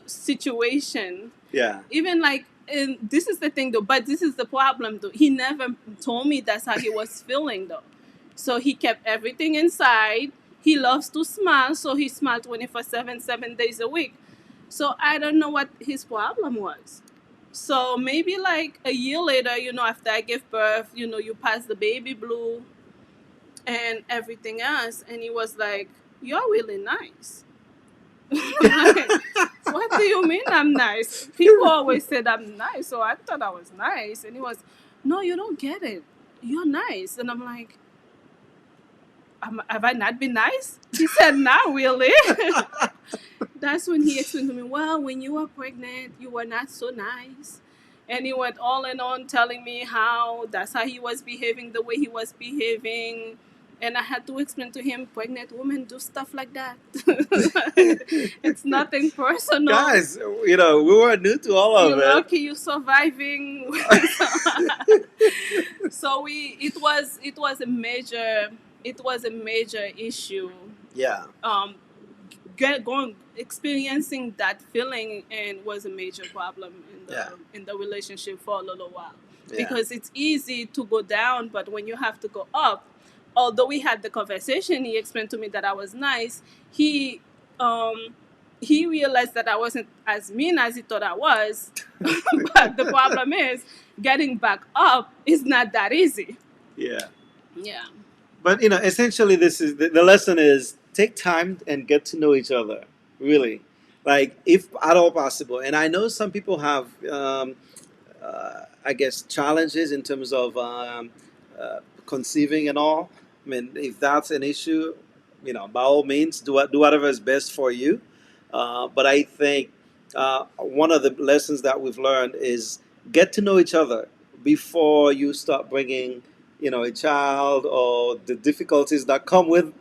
situation. Yeah. Even like, and this is the thing though, but this is the problem though. He never told me that's how he was feeling though. So he kept everything inside. He loves to smile, so he smiled 24/7, 7 days a week. So I don't know what his problem was. So maybe like a year later, after I gave birth, you pass the baby blue and everything else. And he was like, "You're really nice." I'm like, "What do you mean I'm nice? People always said I'm nice, so I thought I was nice." And he was, "No, you don't get it. You're nice." And I'm like, "Have I not been nice?" He said, "Not really." That's when he explained to me, "Well, when you were pregnant, you were not so nice." And he went all and on telling me how that's how he was behaving the way he was behaving. And I had to explain to him, pregnant women do stuff like that. It's nothing personal. Guys, we were new to all of You're it. lucky you're surviving. So it was a major issue. Yeah, Um, going experiencing that feeling and was a major problem yeah, in the relationship for a little while, yeah. because it's easy to go down, but when you have to go up, although we had the conversation, he explained to me that I was nice. Um he realized that I wasn't as mean as he thought I was. But the problem is, getting back up is not that easy. Yeah. Yeah. But essentially, this is the lesson is take time and get to know each other. Really, like if at all possible. And I know some people have, I guess, challenges in terms of conceiving and all. I mean, if that's an issue, by all means, do whatever is best for you. But I think one of the lessons that we've learned is get to know each other before you start bringing, a child or the difficulties that come with,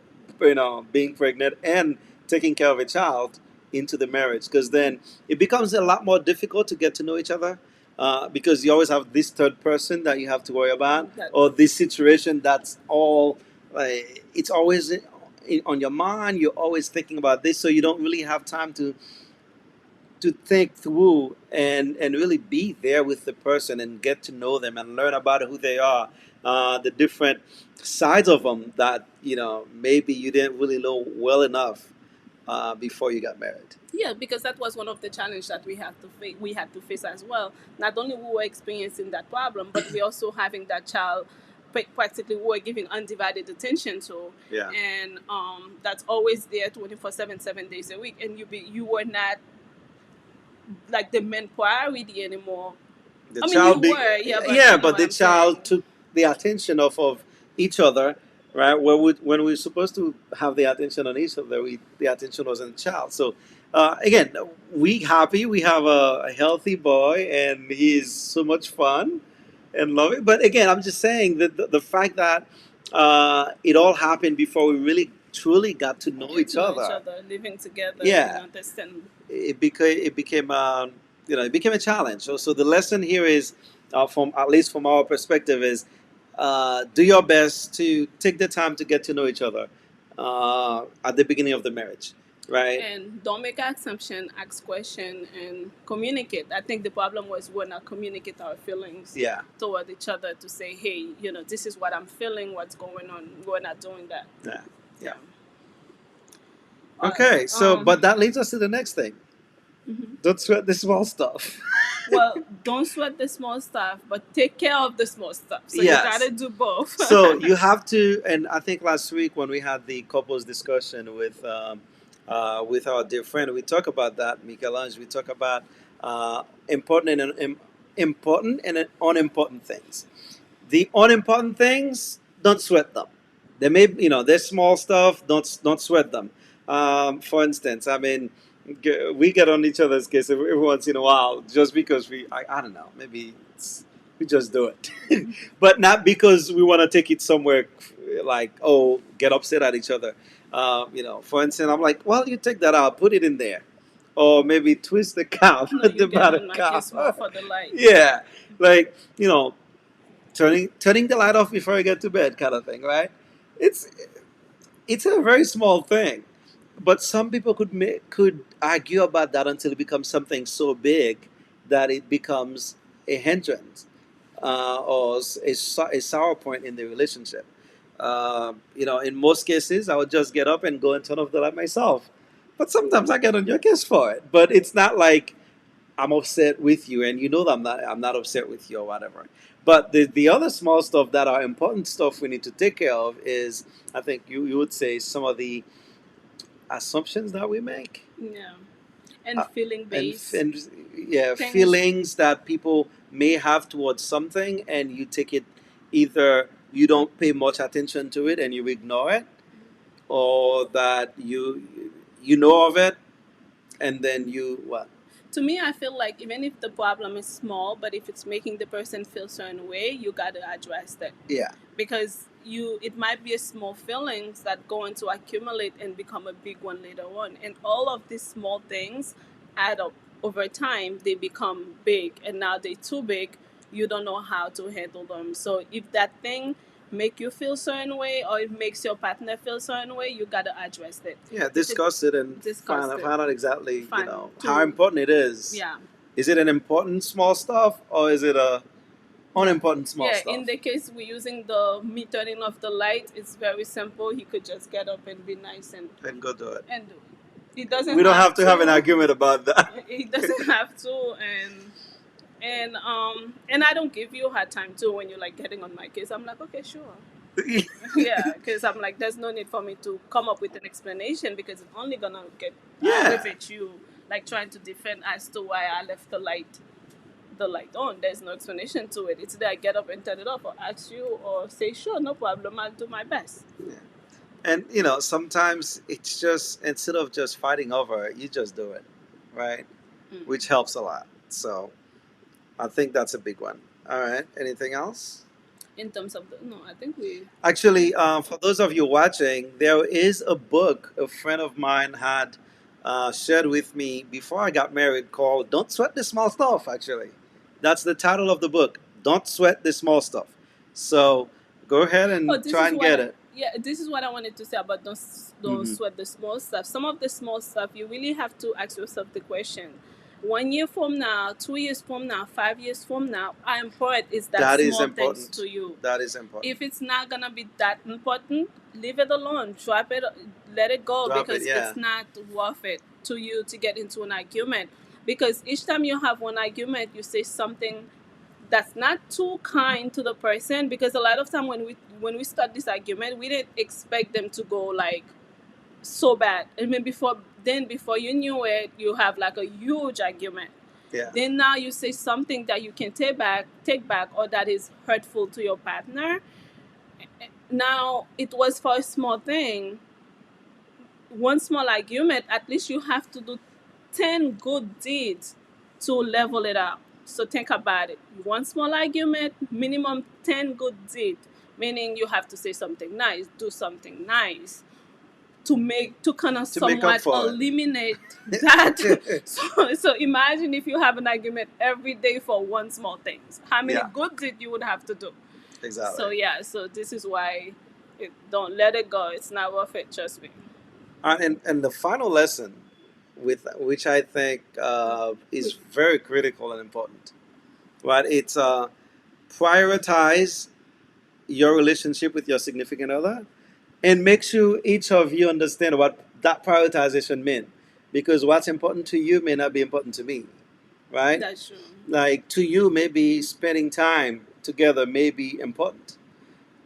being pregnant and taking care of a child into the marriage. Because then it becomes a lot more difficult to get to know each other. Because you always have this third person that you have to worry about, That, or this situation that's all, it's always on your mind. You're always thinking about this, so you don't really have time to think through and really be there with the person and get to know them and learn about who they are, the different sides of them that maybe you didn't really know well enough before you got married. yeah, because that was one of the challenges that we had to face as well. Not only we were experiencing that problem, but we also having that child practically we were giving undivided attention to. Yeah, And that's always there 24/7, 7 days a week, and you were not like the main priority anymore. the I mean, you child be were, yeah, but yeah, you know but what the I'm saying. child took the attention of each other, right? When we're supposed to have the attention on each other, the attention was on the child. So again, we happy we have a healthy boy and he's so much fun and loving. But again, I'm just saying that the fact that it all happened before we really truly got to know Get each to know each other. other, living together, and Yeah, understand. it became a challenge. So the lesson here is, from at least from our perspective, is do your best to take the time to get to know each other at the beginning of the marriage, right? And don't make assumption, ask question, and communicate. I think the problem was we're not communicate our feelings Yeah, toward each other to say, hey, this is what I'm feeling, what's going on. We're not doing that. yeah, Yeah. yeah. All right. Okay, so but that leads us to the next thing. Mhm. Don't sweat the small stuff. Well, don't sweat the small stuff, but take care of the small stuff. So you Yes. gotta do both. So you have to, and I think last week when we had the couples discussion with our dear friend, we talk about that, Michelange. We talk about important and unimportant things. The unimportant things, don't sweat them. They may, they're small stuff. Don't sweat them. For instance, I mean, we get on each other's case every once in a while, just because I don't know, maybe we just do it, but not because we want to take it somewhere like, oh, get upset at each other. For instance, I'm like, well, you take that out, put it in there, or maybe twist the cow, No, the you get bottom on my cow. case more for the light. Yeah, like turning the light off before I get to bed, kind of thing, right? It's it's a very small thing, but some people could argue about that until it becomes something so big that it becomes a hindrance, or a sour point in the relationship. In most cases, I would just get up and go and turn off the light myself. But sometimes I get on your case for it. But it's not like I'm upset with you, and you know that I'm not upset with you or whatever. But the other small stuff that are important stuff we need to take care of is, I think you would say, some of the assumptions that we make, Yeah. And feeling and based and yeah, things. feelings that people may have towards something, and you take it, either you don't pay much attention to it and you ignore it, or that you know of it, and then you what? To me, I feel like even if the problem is small, but if it's making the person feel certain way, you gotta address that, Yeah, because you it might be a small feelings that go into accumulate and become a big one later on, and all of these small things add up over time. They become big, and now they're too big. You don't know how to handle them. So if that thing make you feel certain way, or it makes your partner feel certain way, you gotta address it. yeah. If it Discuss it and discussed it, find out exactly, fine how to important it is. yeah. Is it an important small stuff, or is it a Yeah. unimportant small Yeah, in stuff? the case we're using the me turning off the light, it's very simple. He could just get up and be nice And go do it. and do it. He We doesn't don't have have to have an to. argument about that. He doesn't have to, and I don't give you a hard time too when you're like getting on my case. I'm like, okay, sure. Yeah, because I'm like, there's no need for me to come up with an explanation, because it's only gonna get Yeah, aggravate you, like trying to defend as to why I left the light on. There's no explanation to it. It's either I get up and turn it off, or ask you, or say, sure, no problem, I'll do my best. yeah. And sometimes it's just, instead of just fighting over it, you just do it, right? Which Mm. helps a lot. So I think that's a big one. All right. Anything else? In terms of the, no, I think we, Actually, for those of you watching, there is a book a friend of mine had shared with me before I got married, called "Don't Sweat the Small Stuff." Actually, that's the title of the book. Don't sweat the small stuff. So go ahead oh, and this try is and what get it. yeah, this is what I wanted to say about don't Hmm. sweat the small stuff. Some of the small stuff you really have to ask yourself the question: 1 year from now, 2 years from now, 5 years from now, how important is that That is small things important. to you? That is important. If it's not gonna be that important, leave it alone. Drop it, let it go, Drop it. because Yeah. it's not worth it to you to get into an argument. Because each time you have one argument, you say something that's not too kind to the person, because a lot of time when we start this argument, we didn't expect them to go like so bad, and then before you knew it, you have like a huge argument. Yeah. Then now you say something that you can take back, or that is hurtful to your partner. Now it was for a small thing, one small argument. At least you have to do 10 good deeds to level it up. So think about it. One small argument, minimum 10 good deeds, meaning you have to say something nice, do something nice, to kind of To make up somewhat for eliminate that. it. So imagine if you have an argument every day for one small thing, how many Yeah. good deeds you would have to do. Exactly. So yeah, so this is why don't let it go. It's not worth it, trust me. And the final lesson, with which I think is very critical and important, right? It's prioritize your relationship with your significant other, and make sure each of you understand what that prioritization means, because what's important to you may not be important to me, right? That's true. Like, to you, maybe spending time together may be important,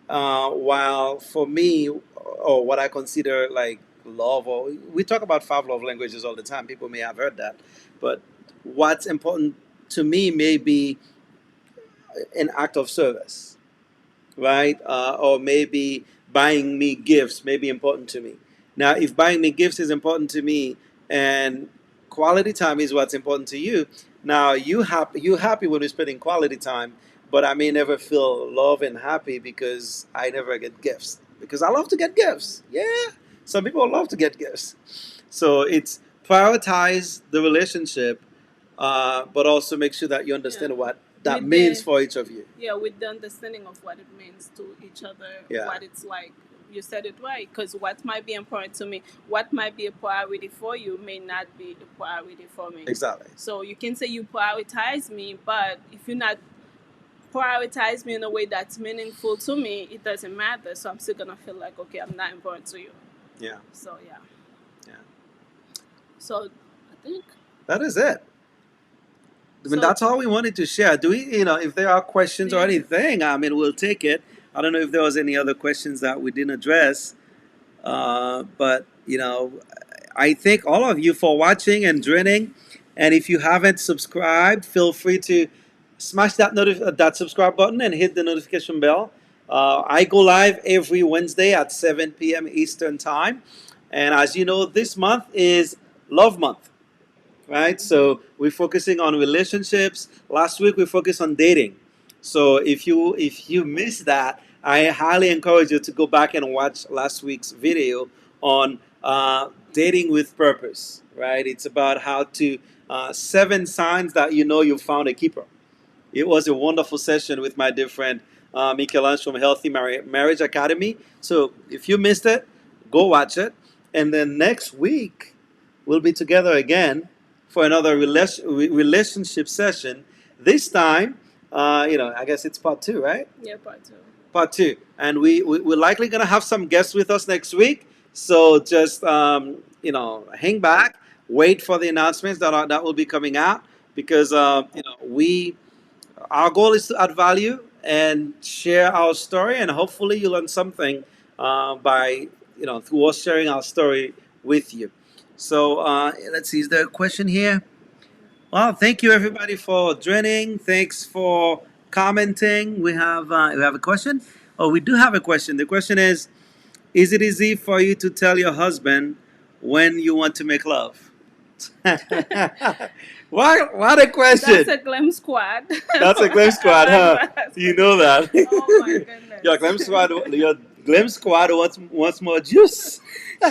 while for me, or what I consider like love, or we talk about five love languages all the time. People may have heard that, but what's important to me may be an act of service, right? Or maybe buying me gifts may be important to me. Now, if buying me gifts is important to me, and quality time is what's important to you, now you happy when we're spending quality time, but I may never feel love and happy because I never get gifts. Because I love to get gifts. Yeah, some people love to get gifts. So it's prioritize the relationship, but also make sure that you Yeah. understand what that With means the for each of you. yeah, with the understanding of what it means to each other, Yeah. what it's like. You said it right, because what might be important to me, what might be a priority for you, may not be a priority for me. Exactly. So you can say you prioritize me, but if you're not prioritize me in a way that's meaningful to me, it doesn't matter. So I'm still gonna feel like, okay, I'm not important to you. Yeah. So yeah. Yeah. So I think That is it. I mean, so. that's all we wanted to share. Do we, if there are questions or Yeah. anything, I mean, we'll take it. I don't know if there was any other questions that we didn't address, but I thank all of you for watching and joining. And if you haven't subscribed, feel free to smash that subscribe button and hit the notification bell. I go live every Wednesday at 7 p.m. Eastern Time. And as you know, this month is Love Month, right? So we're focusing on relationships. Last week we focused on dating. So if you missed that, I highly encourage you to go back and watch last week's video on dating with purpose. Right? It's about how to 7 signs that you know you found a keeper. It was a wonderful session with my dear friend Michelangelo from Healthy Marriage Academy. So if you missed it, go watch it. And then next week, we'll be together again for another relationship session. This time, I guess it's part two, right? Yeah, part two. Part two. And we're likely going to have some guests with us next week. So just, hang back, wait for the announcements that will be coming out because, our goal is to add value and share our story, and hopefully you learn something by through us sharing our story with you. So let's see, is there a question here? Well, thank you everybody for joining. Thanks for commenting. We have a question. Oh, we do have a question. The question is it easy for you to tell your husband when you want to make love? What a question. That's a Glam Squad. That's a Glim Squad, huh? You know that. Oh my goodness. Your Glim Squad wants more juice.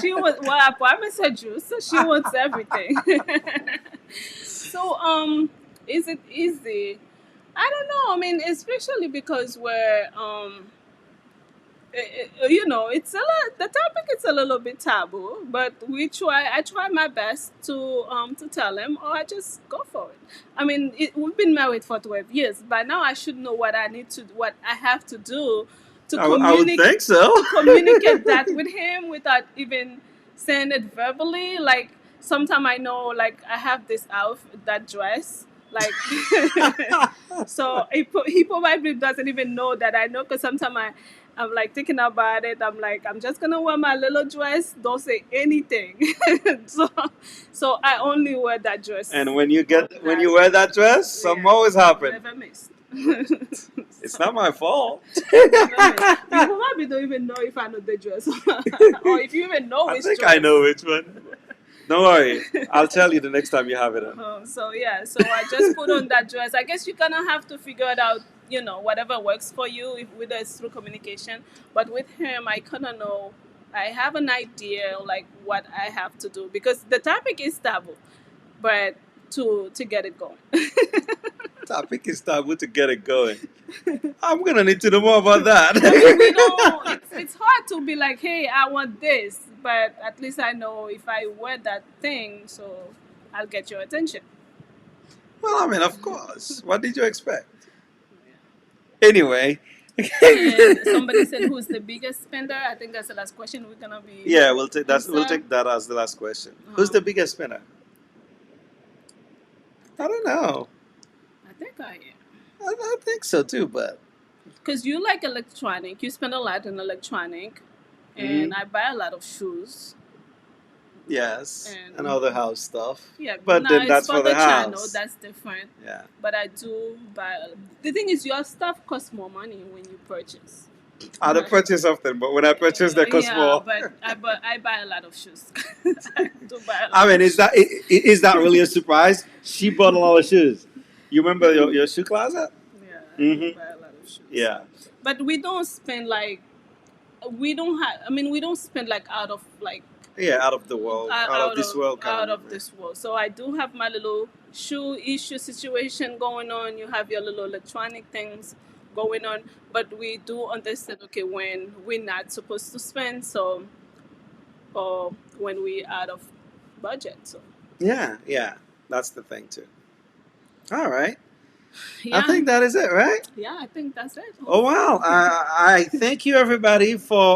She was, well, I promised her juice, so she wants everything. So, is it easy? I don't know. I mean, especially because we're, it's a lot. The topic is a little bit taboo, but we try. I try my best to tell him, or I just go for it. I mean, we've been married for 12 years. By now, I should know what I have to do to I would think so. to communicate that with him without even saying it verbally. Like sometimes I know, like I have this outfit, that dress. Like, so he probably doesn't even know that I know because sometimes I'm like thinking about it. I'm like, I'm just gonna wear my little dress. Don't say anything. so, so I only wear that dress. And when you wear that dress, something always happen. Never missed. It's not my fault. Never missed. You probably don't even know if I know the dress, or if you even know I which think dress. I know which one. Don't worry, I'll tell you the next time you have it on. So yeah, so I just put on that dress. I guess you're gonna have to figure it out, whatever works for you, if whether it's through communication. But with him, I kind of know. I have an idea like what I have to do because the topic is taboo, but to get it going. Topic is taboo to get it going. I'm gonna need to know more about that. I mean, we don't. It's hard to be like, hey, I want this, but at least I know if I wear that thing, so I'll get your attention. Well, I mean, of course. What did you expect? Anyway. And somebody said, "Who's the biggest spender?" I think that's the last question we're gonna be. Yeah, we'll take that. We'll answer. take that as the last question. Who's the biggest spinner? I don't know. I think I am. I think so too, but Because you like electronic, you spend a lot in electronic, and I buy a lot of shoes. yes, And and other house stuff. yeah, But now then it's that's for for the the channel, house. that's different. Yeah, But I do buy. The thing is, your stuff costs more money when you purchase. I don't purchase often, but when I purchase, they cost Yeah, more. but I buy a lot of shoes. I do buy a lot. I mean, of is that is that really a surprise? She bought a lot of shoes. You remember your shoe closet? Yeah, I Mhm. do buy a lot of shoes. Yeah. But we don't spend like we don't have. I mean, we don't spend like out of like Yeah, out of the world, out of this world, kind out of this world. So I do have my little shoe issue situation going on. You have your little electronic things going on, but we do understand okay when we're not supposed to spend, so or when we out of budget. So Yeah, that's the thing too. All right, I yeah, think that is it, right? yeah, I think that's it. Oh wow! I thank you everybody for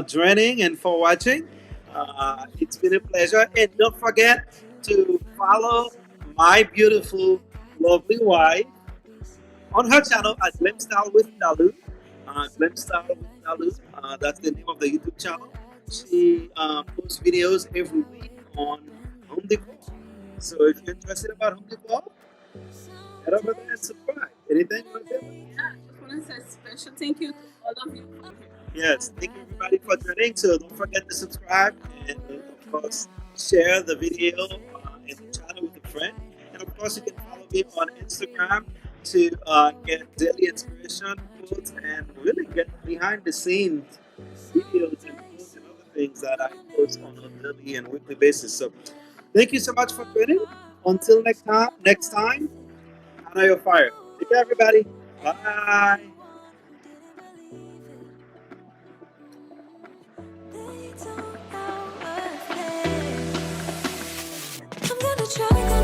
joining and for watching. It's been a pleasure, and don't forget to follow my beautiful, lovely wife on her channel at Glimstyle with Dalu. Glimstyle with Dalu. That's the name of the YouTube channel. She posts videos every week on home decor. So if you're interested about home decor, head over there and subscribe. Anything you want to say about Yeah, I just want to say special thank you to all of you being here. it? Yes, thank you everybody for joining. So don't forget to subscribe and of course share the video and the channel with a friend. And of course you can follow me on Instagram to get daily inspiration quotes and really get behind the scenes videos and quotes and other things that I post on a daily and weekly basis. So thank you so much for joining. Until next time, honor your fire. Take care, everybody. Bye. I'm gonna try.